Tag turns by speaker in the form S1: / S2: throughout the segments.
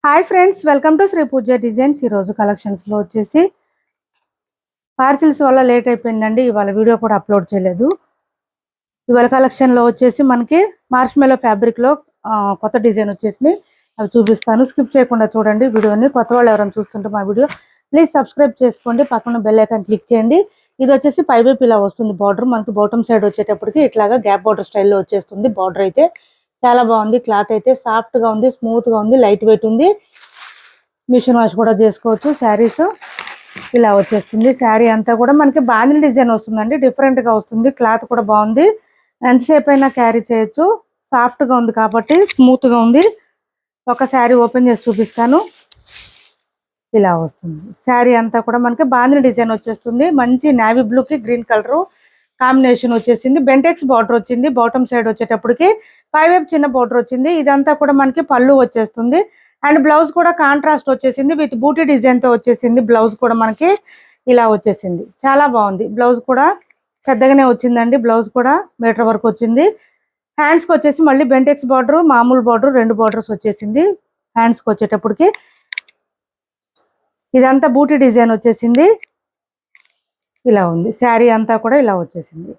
S1: Hi friends, welcome to Shri Pooja designs. ఈరోజు కలెక్షన్స్లో వచ్చేసి పార్సిల్స్ వల్ల లేట్ అయిపోయిందండి. ఇవాళ వీడియో కూడా అప్లోడ్ చేయలేదు. ఇవాళ కలెక్షన్లో వచ్చేసి మనకి మార్ష్మెలో ఫ్యాబ్రిక్లో కొత్త డిజైన్ వచ్చేసి అవి చూపిస్తాను. స్కిప్ చేయకుండా చూడండి వీడియోని. కొత్త వాళ్ళు ఎవరైనా చూస్తుంటే మా వీడియో ప్లీజ్ సబ్స్క్రైబ్ చేసుకోండి, పక్కన బెల్ ఐకాన్ క్లిక్ చేయండి. ఇది వచ్చేసి పైవైపు ఇలా వస్తుంది బార్డర్. మనకి బాటమ్ సైడ్ వచ్చేటప్పటికి ఇట్లాగా గ్యాప్ బార్డర్ స్టైల్లో వచ్చేస్తుంది. బార్డర్ అయితే చాలా బాగుంది. క్లాత్ అయితే సాఫ్ట్ గా ఉంది, స్మూత్ గా ఉంది, లైట్ వెయిట్ ఉంది. మిషన్ వాష్ కూడా చేసుకోవచ్చు. శారీస్ ఇలా వచ్చేస్తుంది. శారీ అంతా కూడా మనకి బాందిని డిజైన్ వస్తుందండి, డిఫరెంట్ గా వస్తుంది. క్లాత్ కూడా బాగుంది, ఎంతసేపు అయినా క్యారీ చేయొచ్చు. సాఫ్ట్ గా ఉంది కాబట్టి స్మూత్ గా ఉంది. ఒక శారీ ఓపెన్ చేసి చూపిస్తాను. ఇలా వస్తుంది శారీ అంతా కూడా మనకి బాందిని డిజైన్ వచ్చేస్తుంది. మంచి నేవీ బ్లూ కి గ్రీన్ కలర్ కాంబినేషన్ వచ్చేసింది. బెంటెక్స్ బార్డర్ వచ్చింది. బాటమ్ సైడ్ వచ్చేటప్పటికి పైవైపు చిన్న బార్డర్ వచ్చింది. ఇదంతా కూడా మనకి పళ్ళు వచ్చేస్తుంది. అండ్ బ్లౌజ్ కూడా కాంట్రాస్ట్ వచ్చేసింది, విత్ బూటీ డిజైన్ తో వచ్చేసింది. బ్లౌజ్ కూడా మనకి ఇలా వచ్చేసింది. చాలా బాగుంది. బ్లౌజ్ కూడా పెద్దగానే వచ్చిందండి. బ్లౌజ్ కూడా మీటర్ వరకు వచ్చింది. హ్యాండ్స్కి వచ్చేసి మళ్ళీ బెంటెక్స్ బార్డర్, మామూలు బార్డర్, రెండు బార్డర్స్ వచ్చేసింది. హ్యాండ్స్కి వచ్చేటప్పటికి ఇదంతా బూటీ డిజైన్ వచ్చేసింది. ఇలా ఉంది శారీ అంతా కూడా ఇలా వచ్చేసింది.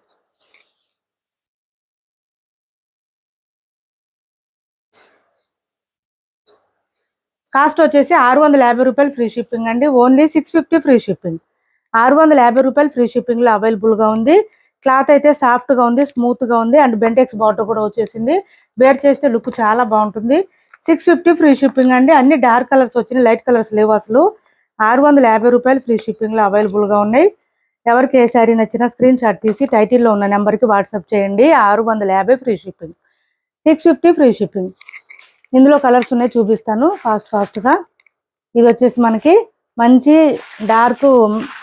S1: కాస్ట్ వచ్చేసి 650 రూపాయలు ఫ్రీ షిప్పింగ్ అండి. Only 650 free shipping. 650 రూపాయలు ఫ్రీ షిప్పింగ్లో అవైలబుల్గా ఉంది. క్లాత్ అయితే సాఫ్ట్గా ఉంది, స్మూత్గా ఉంది. అండ్ బెంటెక్స్ బార్డర్ కూడా వచ్చేసింది. వేర్ చేస్తే లుక్ చాలా బాగుంటుంది. 650 ఫ్రీ షిప్పింగ్ అండి. అన్ని డార్క్ కలర్స్ వచ్చినాయి, లైట్ కలర్స్ లేవు అసలు. 650 రూపాయలు ఫ్రీ షిప్పింగ్లో అవైలబుల్గా ఉన్నాయి. ఎవరికి ఏ శారీ నచ్చినా స్క్రీన్ షాట్ తీసి టైటిల్లో ఉన్న నెంబర్కి వాట్సాప్ చేయండి. 650 ఫ్రీ షిప్పింగ్, 650 ఫ్రీ షిప్పింగ్. ఇందులో కలర్స్ ఉన్నాయి, చూపిస్తాను ఫాస్ట్గా. ఇది వచ్చేసి మనకి మంచి డార్క్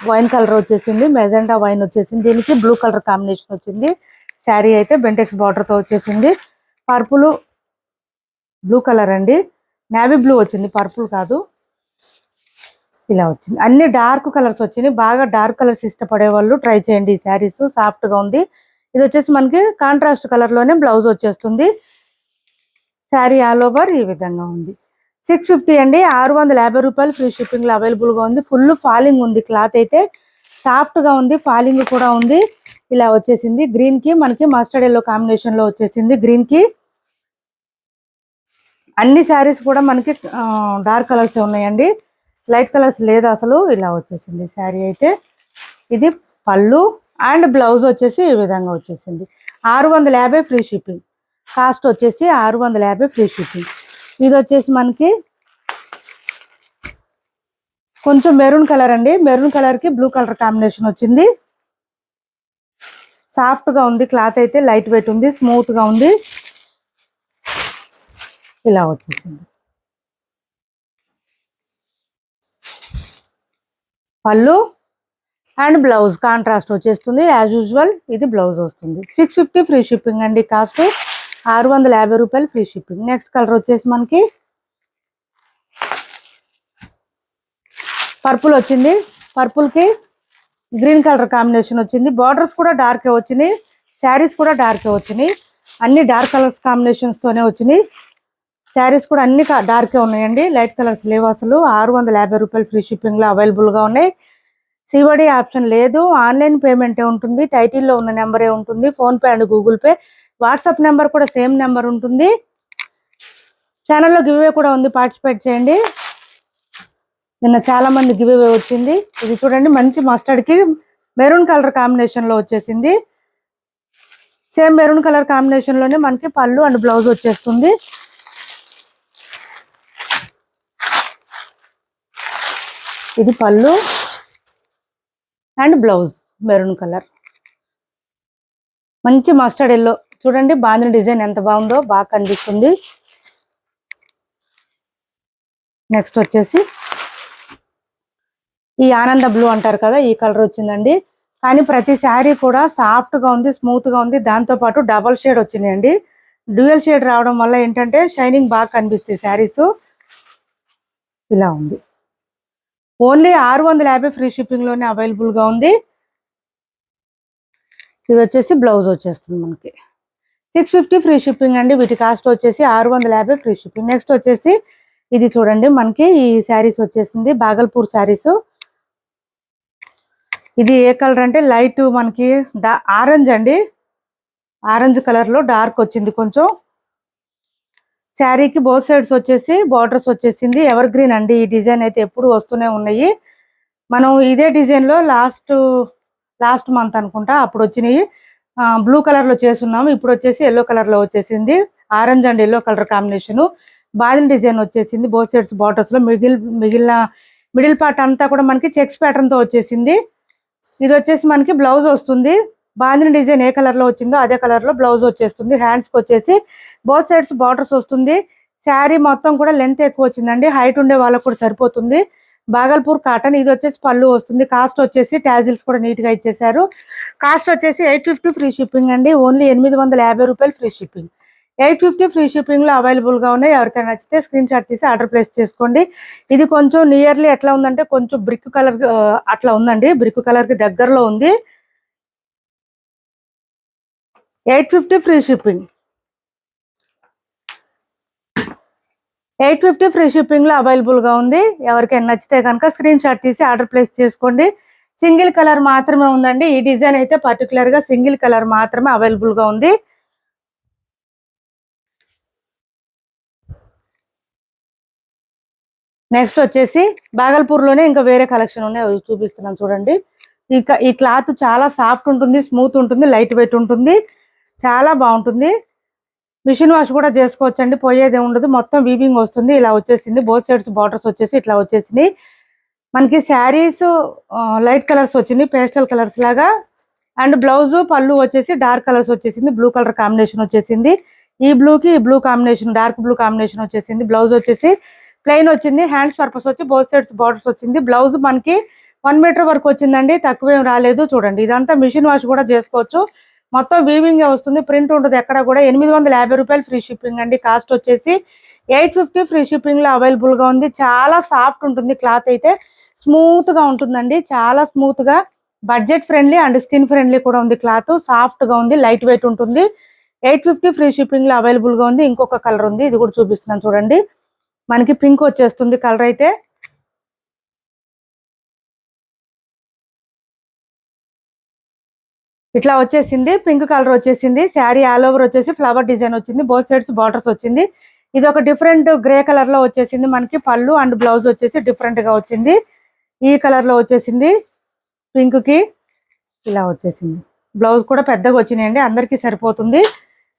S1: వైన్ కలర్ వచ్చేసింది. మెజెంటా వైన్ వచ్చేసింది. దీనికి బ్లూ కలర్ కాంబినేషన్ వచ్చింది. శారీ అయితే బెంటెక్స్ బార్డర్తో వచ్చేసింది. పర్పుల్ బ్లూ కలర్ అండి, నేవీ బ్లూ వచ్చింది, పర్పుల్ కాదు. ఇలా వచ్చింది. అన్ని డార్క్ కలర్స్ వచ్చినాయి. బాగా డార్క్ కలర్స్ ఇష్టపడే వాళ్ళు ట్రై చేయండి. ఈ శారీస్ సాఫ్ట్గా ఉంది. ఇది వచ్చేసి మనకి కాంట్రాస్ట్ కలర్లోనే బ్లౌజ్ వచ్చేస్తుంది. శారీ ఆల్ ఓవర్ ఈ విధంగా ఉంది. 650 అండి. 650 రూపాయలు ఫ్రీ షిప్పింగ్లో అవైలబుల్గా ఉంది. ఫుల్ ఫాలింగ్ ఉంది. క్లాత్ అయితే సాఫ్ట్గా ఉంది, ఫాలింగ్ కూడా ఉంది. ఇలా వచ్చేసింది. గ్రీన్కి మనకి మస్టర్డ్ ఎల్లో కాంబినేషన్లో వచ్చేసింది. గ్రీన్కి అన్ని శారీస్ కూడా మనకి డార్క్ కలర్స్ ఉన్నాయండి, లైట్ కలర్స్ లేదు అసలు. ఇలా వచ్చేసింది శారీ అయితే. ఇది పళ్ళు అండ్ బ్లౌజ్ వచ్చేసి ఈ విధంగా వచ్చేసింది. 650 ఫ్రీ షిప్పింగ్. కాస్ట్ వచ్చేసి 650 ఫ్రీ షిప్పింగ్. ఇది వచ్చేసి మనకి కొంచెం మెరూన్ కలర్ అండి. మెరూన్ కలర్కి బ్లూ కలర్ కాంబినేషన్ వచ్చింది. సాఫ్ట్గా ఉంది. క్లాత్ అయితే లైట్ వెయిట్ ఉంది, స్మూత్గా ఉంది. ఇలా వచ్చేసింది. పళ్ళు అండ్ బ్లౌజ్ కాంట్రాస్ట్ వచ్చేస్తుంది యాజ్ యూజువల్. ఇది బ్లౌజ్ వస్తుంది. 650 ఫ్రీ షిప్పింగ్ అండి. కాస్ట్ 650 రూపాయలు ఫ్రీ షిప్పింగ్. నెక్స్ట్ కలర్ వచ్చేసి మనకి పర్పుల్ వచ్చింది. పర్పుల్కి గ్రీన్ కలర్ కాంబినేషన్ వచ్చింది. బార్డర్స్ కూడా డార్కే వచ్చినాయి, శారీస్ కూడా డార్కే వచ్చినాయి. అన్ని డార్క్ కలర్స్ కాంబినేషన్స్తోనే వచ్చినాయి. శారీస్ కూడా అన్ని డార్కే ఉన్నాయండి, లైట్ కలర్స్ లేవు అసలు. 650 రూపాయలు ఫ్రీ షిప్పింగ్లో అవైలబుల్గా ఉన్నాయి. సివడి ఆప్షన్ లేదు, ఆన్లైన్ పేమెంటే ఉంటుంది. టైటిల్లో ఉన్న నెంబరే ఉంటుంది. PhonePe and Google pay. WhatsApp number కూడా సేమ్ నెంబర్ ఉంటుంది. ఛానల్లో గివ్వే కూడా ఉంది, పార్టిసిపేట్ చేయండి. నిన్న చాలా మంది గివ్వే వచ్చింది. ఇది చూడండి, మంచి మస్టర్డ్కి మెరూన్ కలర్ కాంబినేషన్లో వచ్చేసింది. సేమ్ మెరూన్ కలర్ కాంబినేషన్లోనే మనకి పళ్ళు అండ్ బ్లౌజ్ వచ్చేస్తుంది. ఇది పళ్ళు అండ్ బ్లౌజ్ మెరూన్ కలర్, మంచి మస్టర్డ్ ఎల్లో. చూడండి బాందిని డిజైన్ ఎంత బాగుందో, బాగా కనిపిస్తుంది. నెక్స్ట్ వచ్చేసి ఈ ఆనంద బ్లూ అంటారు కదా, ఈ కలర్ వచ్చిందండి. కానీ ప్రతి శారీ కూడా సాఫ్ట్గా ఉంది, స్మూత్గా ఉంది. దాంతోపాటు డబల్ షేడ్ వచ్చినాయండి. డ్యూయల్ షేడ్ రావడం వల్ల ఏంటంటే షైనింగ్ బాగా కనిపిస్తాయి శారీస్. ఇలా ఉంది. ఓన్లీ 650 ఫ్రీ షిప్పింగ్లోనే అవైలబుల్గా ఉంది. ఇది వచ్చేసి బ్లౌజ్ వచ్చేస్తుంది మనకి. 650 ఫ్రీ షిప్పింగ్ అండి. వీటి కాస్ట్ వచ్చేసి 650 ఫ్రీ షిప్పింగ్. నెక్స్ట్ వచ్చేసి ఇది చూడండి మనకి ఈ శారీస్ వచ్చేసింది బాగల్పూర్ శారీస్. ఇది ఏ కలర్ అంటే లైట్ మనకి ఆరెంజ్ అండి, ఆరెంజ్ కలర్ లో డార్క్ వచ్చింది కొంచెం. శారీకి బోత్ సైడ్స్ వచ్చేసి బార్డర్స్ వచ్చేసింది. ఎవర్ గ్రీన్ అండి, ఈ డిజైన్ అయితే ఎప్పుడు వస్తూనే ఉన్నాయి. మనం ఇదే డిజైన్ లో లాస్ట్ మంత్ అనుకుంటా అప్పుడు వచ్చినాయి, బ్లూ కలర్ లో చేస్తున్నాము. ఇప్పుడు వచ్చేసి ఎల్లో కలర్ లో వచ్చేసింది, orange and yellow colour combination. బాదిన్ డిజైన్ వచ్చేసింది బోత్ సైడ్స్ బార్డర్స్ లో. మిగిలిన మిడిల్ పార్ట్ అంతా కూడా మనకి చెక్స్ ప్యాటర్న్ తో వచ్చేసింది. ఇది వచ్చేసి మనకి బ్లౌజ్ వస్తుంది. బాందిని డిజైన్ ఏ కలర్ లో వచ్చిందో అదే కలర్ లో బ్లౌజ్ వచ్చేస్తుంది. హ్యాండ్స్ కి వచ్చేసి బోత్ సైడ్స్ బార్డర్స్ వస్తుంది. శారీ మొత్తం కూడా లెంత్ ఎక్కువ వచ్చిందండి, హైట్ ఉండే వాళ్ళకు కూడా సరిపోతుంది. బాగల్పూర్ కాటన్. ఇది వచ్చేసి పళ్ళు వస్తుంది. కాస్ట్ వచ్చేసి టాజిల్స్ కూడా నీట్ గా ఇచ్చేసారు. కాస్ట్ వచ్చేసి 850 ఫ్రీ షిప్పింగ్ అండి. ఓన్లీ 850 రూపాయలు ఫ్రీ షిప్పింగ్. 850 ఫ్రీ షిప్పింగ్ లో అవైలబుల్ గా ఉన్నాయి. ఎవరికైనా నచ్చితే స్క్రీన్ షాట్ తీసి ఆర్డర్ ప్లేస్ చేసుకోండి. ఇది కొంచెం నియర్లీ ఎట్లా ఉందంటే కొంచెం బ్రిక్ కలర్ అట్లా ఉందండి, బ్రిక్ కలర్ కి దగ్గరలో ఉంది. 850 ఫ్రీ షిప్పింగ్. 850 ఫ్రీ షిప్పింగ్ లో అవైలబుల్ గా ఉంది. ఎవరికైనా నచ్చితే కనుక స్క్రీన్ షాట్ తీసి ఆర్డర్ ప్లేస్ చేసుకోండి. సింగిల్ కలర్ మాత్రమే ఉందండి. ఈ డిజైన్ అయితే పర్టికులర్ గా సింగిల్ కలర్ మాత్రమే అవైలబుల్ గా ఉంది. నెక్స్ట్ వచ్చేసి బాగల్పూర్ లోనే ఇంకా వేరే కలెక్షన్ ఉన్నాయి, అవి చూపిస్తున్నాను చూడండి. ఈ క్లాత్ చాలా సాఫ్ట్ ఉంటుంది, స్మూత్ ఉంటుంది, లైట్ వెయిట్ ఉంటుంది, చాలా బాగుంటుంది. మిషన్ వాష్ కూడా చేసుకోవచ్చండి, పోయేదే ఉండదు. మొత్తం వీవింగ్ వస్తుంది. ఇలా వచ్చేసింది బోత్ సైడ్స్ బార్డర్స్ వచ్చేసి ఇట్లా వచ్చేసినాయి. మనకి శారీస్ లైట్ కలర్స్ వచ్చినాయి, పేస్టల్ కలర్స్ లాగా. అండ్ బ్లౌజ్ పళ్ళు వచ్చేసి డార్క్ కలర్స్ వచ్చేసింది, బ్లూ కలర్ కాంబినేషన్ వచ్చేసింది. ఈ బ్లూకి ఈ blue combination, dark blue combination వచ్చేసింది. బ్లౌజ్ వచ్చేసి ప్లెయిన్ వచ్చింది. హ్యాండ్స్ పర్పస్ వచ్చి బోత్ సైడ్స్ బార్డర్స్ వచ్చింది. బ్లౌజ్ మనకి 1 మీటర్ వరకు వచ్చిందండి, తక్కువేం రాలేదు. చూడండి ఇదంతా మిషన్ వాష్ కూడా చేసుకోవచ్చు. మొత్తం వీవింగ్ వస్తుంది, ప్రింట్ ఉంటుంది ఎక్కడ కూడా. 850 రూపాయలు ఫ్రీ షిప్పింగ్ అండి. కాస్ట్ వచ్చేసి 850 ఫ్రీ షిప్పింగ్ లో అవైలబుల్ గా ఉంది. చాలా సాఫ్ట్ ఉంటుంది క్లాత్ అయితే, స్మూత్ గా ఉంటుందండి, చాలా స్మూత్ గా. Budget friendly and skin friendly కూడా ఉంది. క్లాత్ సాఫ్ట్ గా ఉంది, లైట్ వెయిట్ ఉంటుంది. 850 ఫ్రీ షిప్పింగ్ లో అవైలబుల్ గా ఉంది. ఇంకొక కలర్ ఉంది, ఇది కూడా చూపిస్తున్నాను చూడండి. మనకి పింక్ వచ్చేస్తుంది కలర్ అయితే. ఇట్లా వచ్చేసింది, పింక్ కలర్ వచ్చేసింది. శారీ ఆల్ ఓవర్ వచ్చేసి ఫ్లవర్ డిజైన్ వచ్చింది, బోత్ సైడ్స్ బార్డర్స్ వచ్చింది. ఇది ఒక డిఫరెంట్ గ్రే కలర్ లో వచ్చేసింది. మనకి పళ్ళు అండ్ బ్లౌజ్ వచ్చేసి డిఫరెంట్ గా వచ్చింది. ఈ కలర్ లో వచ్చేసింది, పింక్ కి ఇలా వచ్చేసింది. బ్లౌజ్ కూడా పెద్దగా వచ్చినాయండి, అందరికీ సరిపోతుంది.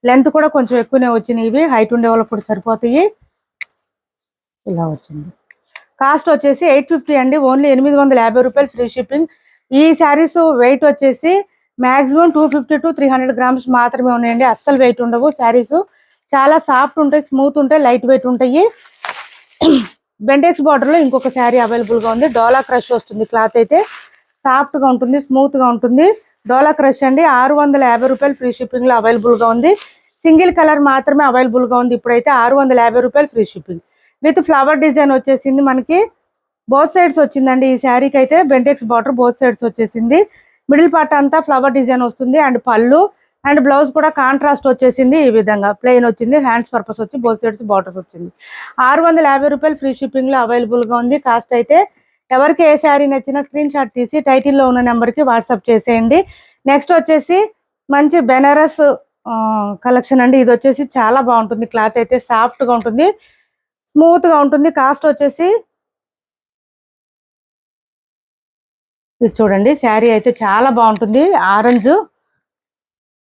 S1: లెంత్ కూడా కొంచెం ఎక్కువనే వచ్చినాయి, ఇవి హైట్ ఉండే వాళ్ళకి కూడా సరిపోతాయి. ఇలా వచ్చింది. కాస్ట్ వచ్చేసి 850 అండి. ఓన్లీ 850 రూపాయలు ఫ్రీ షిప్పింగ్. ఈ శారీస్ వెయిట్ వచ్చేసి మాక్సిమం 250 to 300 గ్రామ్స్ మాత్రమే ఉన్నాయండి, అస్సలు వెయిట్ ఉండవు. శారీస్ చాలా సాఫ్ట్ ఉంటాయి, స్మూత్ ఉంటాయి, లైట్ వెయిట్ ఉంటాయి. బెండెక్స్ బార్డర్ లో ఇంకొక శారీ అవైలబుల్ గా ఉంది. డోలా క్రష్ వస్తుంది. క్లాత్ అయితే సాఫ్ట్ గా ఉంటుంది, స్మూత్ గా ఉంటుంది. డోలా క్రష్ అండి. 650 రూపాయలు ఫ్రీ షిప్పింగ్ లో అవైలబుల్ గా ఉంది. సింగిల్ కలర్ మాత్రమే అవైలబుల్ గా ఉంది. ఇప్పుడైతే 650 రూపాయలు free shipping with flower design వచ్చేసింది. మనకి బోత్ సైడ్స్ వచ్చిందండి. ఈ శారీకి అయితే బెంటెక్స్ బార్డర్ బోత్ సైడ్స్ వచ్చేసింది. మిడిల్ పార్ట్ అంతా ఫ్లవర్ డిజైన్ వస్తుంది. అండ్ పళ్ళు అండ్ బ్లౌజ్ కూడా కాంట్రాస్ట్ వచ్చేసింది. ఈ విధంగా ప్లెయిన్ వచ్చింది. హ్యాండ్స్ పర్పస్ వచ్చి బోత్ సైడ్స్ బార్డర్స్ వచ్చింది. 650 రూపాయలు ఫ్రీ షిప్పింగ్ లో అవైలబుల్ గా ఉంది. కాస్ట్ అయితే ఎవరికి ఏ శారీ నచ్చినా స్క్రీన్ షాట్ తీసి టైటిల్లో ఉన్న నెంబర్కి వాట్సాప్ చేసేయండి. నెక్స్ట్ వచ్చేసి మంచి బెనారస్ కలెక్షన్ అండి. ఇది వచ్చేసి చాలా బాగుంటుంది. క్లాత్ అయితే సాఫ్ట్ గా ఉంటుంది, స్మూత్ గా ఉంటుంది. కాస్ట్ వచ్చేసి ఇది చూడండి, శారీ అయితే చాలా బాగుంటుంది. ఆరెంజ్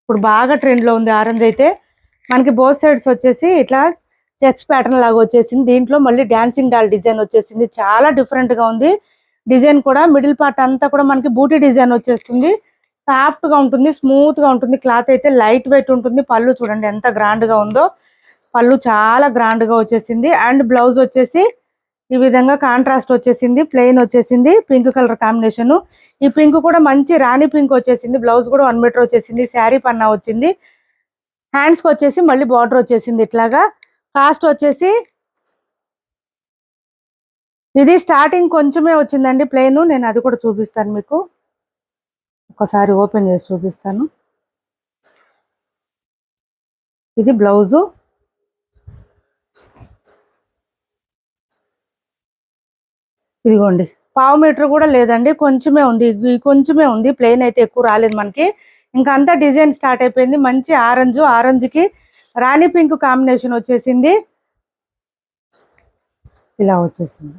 S1: ఇప్పుడు బాగా ట్రెండ్ లో ఉంది. ఆరెంజ్ అయితే మనకి బోత్ సైడ్స్ వచ్చేసి ఇట్లా చెక్స్ ప్యాటర్న్ లాగా వచ్చేసింది. దీంట్లో మళ్ళీ డాన్సింగ్ డాల్ డిజైన్ వచ్చేసింది, చాలా డిఫరెంట్ గా ఉంది. డిజైన్ కూడా మిడిల్ పార్ట్ అంతా కూడా మనకి బూటీ డిజైన్ వచ్చేస్తుంది. సాఫ్ట్ గా ఉంటుంది, స్మూత్ గా ఉంటుంది. క్లాత్ అయితే లైట్ వెయిట్ ఉంటుంది. పళ్ళు చూడండి ఎంత గ్రాండ్ గా ఉందో, పళ్ళు చాలా గ్రాండ్ గా వచ్చేసింది. అండ్ బ్లౌజ్ వచ్చేసి ఈ విధంగా కాంట్రాస్ట్ వచ్చేసింది, ప్లెయిన్ వచ్చేసింది, పింక్ కలర్ కాంబినేషన్. ఈ పింక్ కూడా మంచి రాణి పింక్ వచ్చేసింది. బ్లౌజ్ కూడా 1 మీటర్ వచ్చేసింది. శారీ పన్నా వచ్చింది. హ్యాండ్స్ కి వచ్చేసి మళ్ళీ బార్డర్ వచ్చేసింది ఇట్లాగా. కాస్ట్ వచ్చేసి ఇది స్టార్టింగ్ కొంచెమే వచ్చిందండి ప్లెయిన్. నేను అది కూడా చూపిస్తాను మీకు, ఒకసారి ఓపెన్ చేసి చూపిస్తాను. ఇది బ్లౌజు, ఇదిగోండి, పావు మీటర్ కూడా లేదండి, కొంచెమే ఉంది, కొంచెమే ఉంది. ప్లెయిన్ అయితే ఎక్కువ రాలేదు మనకి. ఇంకా అంతా డిజైన్ స్టార్ట్ అయిపోయింది. మంచి ఆరెంజ్కి రాణి పింక్ కాంబినేషన్ వచ్చేసింది. ఇలా వచ్చేసింది.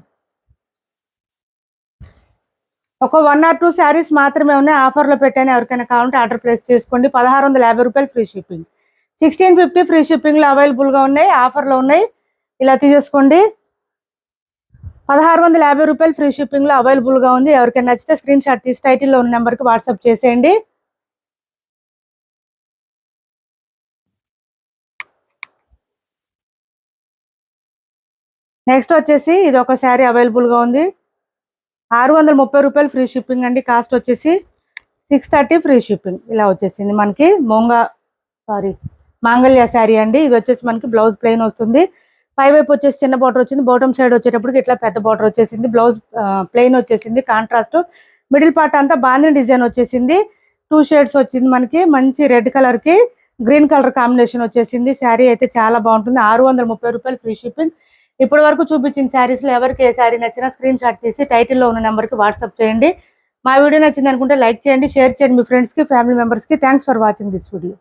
S1: ఒక 1 or 2 శారీస్ మాత్రమే ఉన్నాయి, ఆఫర్లో పెట్టాను. ఎవరికైనా కావాలంటే ఆర్డర్ ప్లేస్ చేసుకోండి. 1650 రూపాయలు ఫ్రీ షిప్పింగ్, 1650 ఫ్రీ షిప్పింగ్లో అవైలబుల్గా ఉన్నాయి, ఆఫర్లో ఉన్నాయి. ఇలా తీసేసుకోండి. 1650 రూపాయలు ఫ్రీ షిప్పింగ్లో అవైలబుల్గా ఉంది. ఎవరికైనా నచ్చితే స్క్రీన్ షాట్ తీసి టైటిల్లో ఉన్న నెంబర్కి వాట్సాప్ చేసేయండి. నెక్స్ట్ వచ్చేసి ఇది ఒక శారీ అవైలబుల్గా ఉంది. 630 రూపాయలు ఫ్రీ షిప్పింగ్ అండి. కాస్ట్ వచ్చేసి 630 ఫ్రీ షిప్పింగ్. ఇలా వచ్చేసింది మనకి మాంగళ్య శారీ అండి. ఇది వచ్చేసి మనకి బ్లౌజ్ ప్లెయిన్ వస్తుంది. పైవైపు వచ్చేసి చిన్న బార్డర్ వచ్చింది, బాటమ్ సైడ్ వచ్చేటప్పటికి ఇట్లా పెద్ద బార్డర్ వచ్చేసింది. బ్లౌజ్ ప్లెయిన్ వచ్చేసింది, కాంట్రాస్ట్. మిడిల్ పార్ట్ అంతా బాందిని డిజైన్ వచ్చేసింది. 2 షేడ్స్ వచ్చింది మనకి. మంచి రెడ్ కలర్కి గ్రీన్ కలర్ కాంబినేషన్ వచ్చేసింది. శారీ అయితే చాలా బాగుంటుంది. 630 రూపాయలు ఫ్రీ షిప్పింగ్. ఇప్పటి వరకు చూపించిన శారీస్లో ఎవరికి ఏ శారీ నచ్చినా స్క్రీన్ షాట్ తీసి టైటిల్లో ఉన్న నెంబర్కి వాట్సాప్ చేయండి. మా వీడియో నచ్చింది అనుకుంటే లైక్ చేయండి, షేర్ చేయండి మీ ఫ్రెండ్స్కి, ఫ్యామిలీ మెంబర్స్కి. Thanks for watching this video.